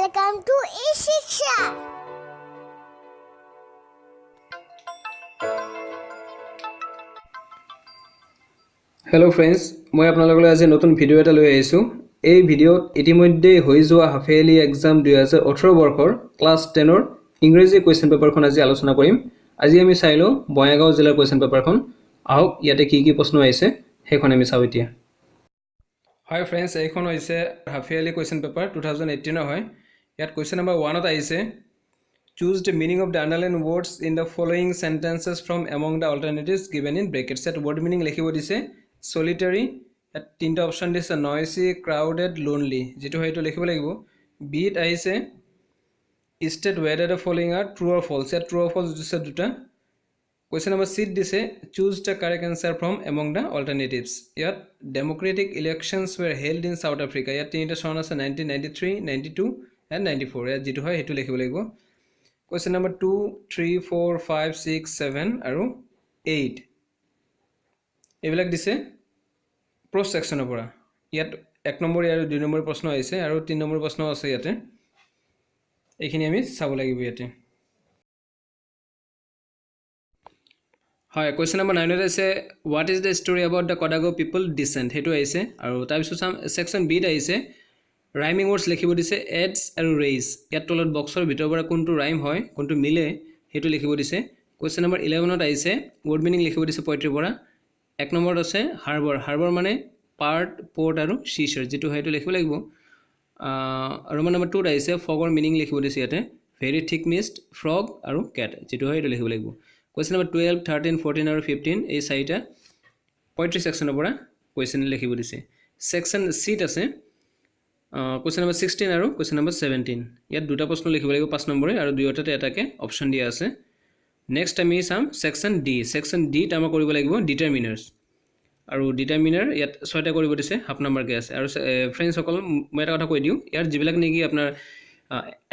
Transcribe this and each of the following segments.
Welcome to Shiksha. Hello friends, মই আপোনালোকলৈ আজি নতুন ভিডিও এটা লৈ আহিছো। এই ভিডিওত ইতিমধ্যে হৈ যোৱা হাফ ইয়াৰলি এক্সাম 2018 বৰ্ষৰ ক্লাছ 10 ৰ ইংৰাজী কোৱেশ্চন পেপাৰখন আজি আলোচনা কৰিম। আজি আমি চাইলো বঙাইগাঁও জিলাৰ কোৱেশ্চন পেপাৰখন। আহক ইয়াতে কি প্ৰশ্ন আহিছে সেইখন আমি চাও এতিয়া। Hi friends, এইখন হৈছে হাফ ইয়াৰলি কোৱেশ্চন পেপাৰ 2018 হয়। ইয়াত কোৱেশ্চন নম্বৰ 1 ত আহিছে Choose the meaning of the underlined words in the following sentences from among the alternatives given in brackets. At word meaning লিখিব দিছে solitary, at তিনটা option দিছে noisy, crowded, lonely. যেটো হয়তো লিখিব লাগিব। B ত আহিছে state whether the following are true or false. At true or false দিছে দুটা। Question number C দিছে choose the correct answer from among the alternatives. ইয়াত democratic elections were held in South Africa. ইয়াত তিনিটা চন আছে 1993, 92 and 94. ইয়াত যেটো হয় হেতু লিখিব লাগিব। Question number 2, 3, 4, 5, 6, 7 আৰু 8 এইবিলাক দিছে প্ৰস সেকশনৰ পৰা। ইয়াত 1 নম্বৰ আৰু 2 নম্বৰ প্ৰশ্ন আহিছে আৰু 3 নম্বৰ প্ৰশ্ন আছে ইয়াতে। এইখিনি আমি চাব লাগিব ইয়াতে। হয়, question number 9 আছে what is the story about the Kodago people descent হেতু আহিছে আৰু তাৰ পিছত section B ত আহিছে rhyming words লিখিব দিছে adds আৰু raise। ইয়াত তলত বক্সৰ ভিতৰ পৰা কোনটো rhyme হয় কোনটো মিলে হেতু লিখিব দিছে। question number 11 ত আহিছে word meaning লিখিব দিছে poetry পৰা। 1 নম্বৰত আছে harbor মানে part port আৰু seashore যেটো হয় হেতু লিখিব লাগিব। roman number 2 ত আহিছে fogৰ meaning লিখিব দিছে ইয়াতে very thick mist, frog আৰু cat যেটো হয় হেতু লিখিব লাগিব। question number 12, 13, 14 আৰু 15 এই চাৰিটা poetry sectionৰ পৰা question লিখিব দিছে। section C ত আছে question number 16 আৰু question number 17 ইয়াত দুটা প্ৰশ্ন লিখিব লাগিব 5 নম্বৰে আৰু দুয়োটাতে এটাকে অপচন দিয়া আছে। নেক্সট আমি চাম section D ত আমাৰ কৰিব লাগিব determiners আৰু determiner ইয়াত 6টা কৰিব দিছে হাফ নম্বৰ কে আছে। আৰু ফ্ৰেন্ডছ সকল মই এটা কথা কৈ দিও ইয়াৰ যিবিলাক নেকি আপোনাৰ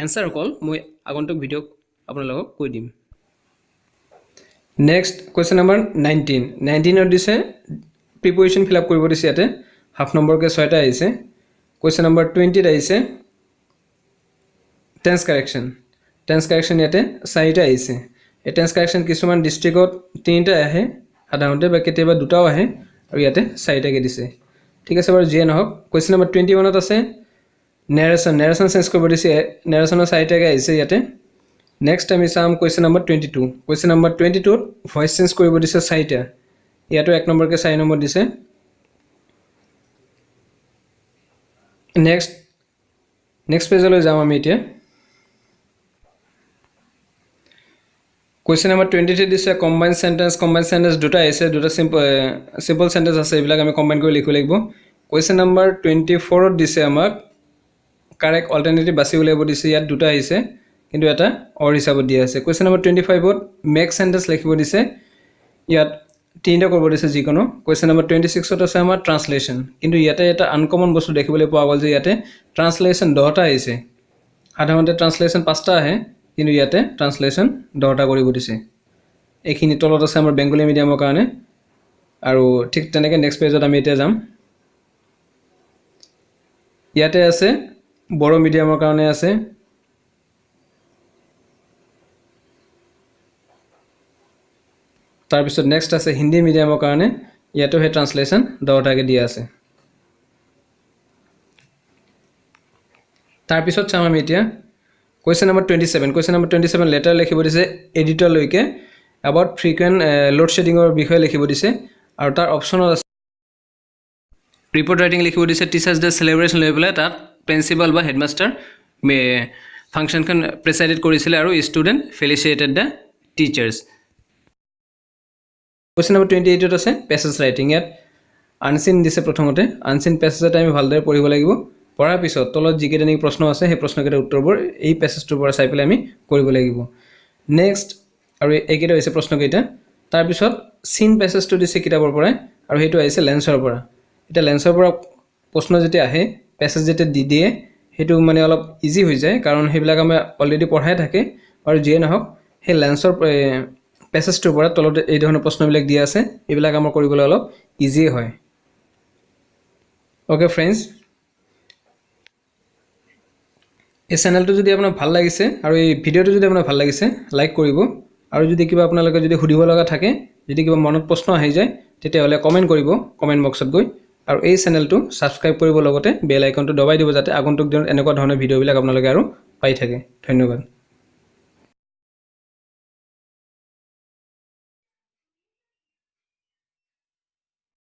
আনসাৰ কল মই আগন্তুক ভিডিও আপোনালোকক কৈ দিম। নেক্সট question number 19 ত দিছে প্ৰিপজিশন ফিল আপ কৰিব দিছে ইয়াতে হাফ নম্বৰ কে 6টা আহিছে। question number 20 ত আহিছে tense correction ইয়াতে 4টা আহিছে। এই tense correction কিছুমান ডিস্ট্ৰিক্টত 3টা আহে সাধাৰণতে বা কেতিয়াবা দুটাও আহে আৰু ইয়াতে 4টা কে দিছে। ঠিক আছে বাৰু জিয়ে নহক। question number 21 ত আছে narration চেঞ্জ কৰিব দিছে narrationৰ 4টা কে আহিছে ইয়াতে। নেক্সট আমি চাম question number 22 ত ভয়েস চেঞ্জ কৰিব দিছে 4টা ইয়াতো 1 নম্বৰ কে 4 নম্বৰ দিছে। নেক্সট পেজলৈ যাম আমি এতিয়া। question number 23 দিছে combined sentence দুটা আছে দুটা simple sentence আছে এইবিলাক আমি কম্বাইন কৰি লিখিব লাগিব। question number 24 ত দিছে আমাক correct alternative বাছি উলিয়াব দিছে ইয়াত দুটা আহিছে কিন্তু এটা or হিচাপত দিয়া আছে। question number 25 ত make sentence লিখিব দিছে ইয়াত তিনিটা কৰিব দিছে যিকোনো। question number 26 ত আছে আমাৰ translation কিন্তু ইয়াতে এটা আনকমন বস্তু দেখিবলৈ পোৱা গ'ল যে ইয়াতে translation 10টা আহিছে। সাধাৰণতে translation 5টা আহে কিন্তু ইয়াতে translation 10টা কৰিব দিছে। এইখিনি তলত আছে আমাৰ বেংগলী মিডিয়ামৰ কাৰণে আৰু ঠিক তেনেকৈ নেক্সট পেজত আমি এতিয়া যাম। ইয়াতে আছে বড়ো মিডিয়ামৰ কাৰণে আছে তাৰ পিছত নেক্সট আছে হিন্দী মিডিয়ামৰ কাৰণে ইয়াতো হে ট্ৰান্সলেচন 10টাকে দিয়া আছে। তাৰ পিছত চাম আমি এতিয়া question number 27 লেটাৰ লিখিব দিছে এডিটৰ লৈকে about frequent load shedding ৰ বিষয়ে লিখিব দিছে আৰু তাৰ অপচনত আছে ৰিপৰ্ট ৰাইটিং লিখিব দিছে টিচাৰ্স ডে সেলিব্ৰেশন লৈ পেলাই তাত প্ৰিন্সিপাল বা হেডমাস্টাৰ ফাংচনখন প্ৰেসাইডেড কৰিছিল আৰু student ফেলিচিটেড the teachers. question number 28 ত আছে passage writing ইয়াত আনসিন দিছে প্ৰথমতে আনসিন প্যাসেজটা আমি ভালদৰে পঢ়িব লাগিব। পঢ়াৰ পিছত তলত যিকেইটা নেকি প্ৰশ্ন আছে সেই প্ৰশ্নকেইটাৰ উত্তৰবোৰ এই প্যাসেজটোৰ পৰা চাই পেলাই আমি কৰিব লাগিব। নেক্সট আৰু এইকেইটা হৈছে প্ৰশ্নকেইটা। তাৰ পিছত সিন প্যাসেজটো দিছে কিতাপৰ পৰা আৰু হেতু আহিছে লেন্সৰ পৰা। এটা লেন্সৰ পৰা প্ৰশ্ন যেতিয়া আহে প্যাসেজ যেতিয়া দি দিয়ে হেতু মানে অলপ ইজি হৈ যায় কাৰণ হেবিলাক আমি অলৰেডি পঢ়াই থাকে আৰু যিয়ে নহক সেই লেন্সৰ প্যাসেজটোৰ পৰা তলত এই ধৰণৰ প্ৰশ্নবিলাক দিয়া আছে এইবিলাক আমাৰ কৰিবলৈ অলপ ইজি হয়। ওকে ফ্ৰেন্ডছ এই চেনেলটো যদি আপোনাৰ ভাল লাগিছে আৰু এই ভিডিঅ'টো যদি আপোনাৰ ভাল লাগিছে লাইক কৰিব আৰু যদি কিবা আপোনালোকে যদি সুধিব লগা থাকে যদি কিবা মনত প্ৰশ্ন আহি যায় তেতিয়াহ'লে কমেণ্ট কৰিব কমেণ্ট বক্সত গৈ আৰু এই চেনেলটো সাবস্ক্ৰাইব কৰিব লগতে বেল আইকনটো দবাই দিব যাতে আগন্তুক দিনত এনেকুৱা ধৰণৰ ভিডিঅ'বিলাক আপোনালোকে আৰু পাই থাকে ধন্যবাদ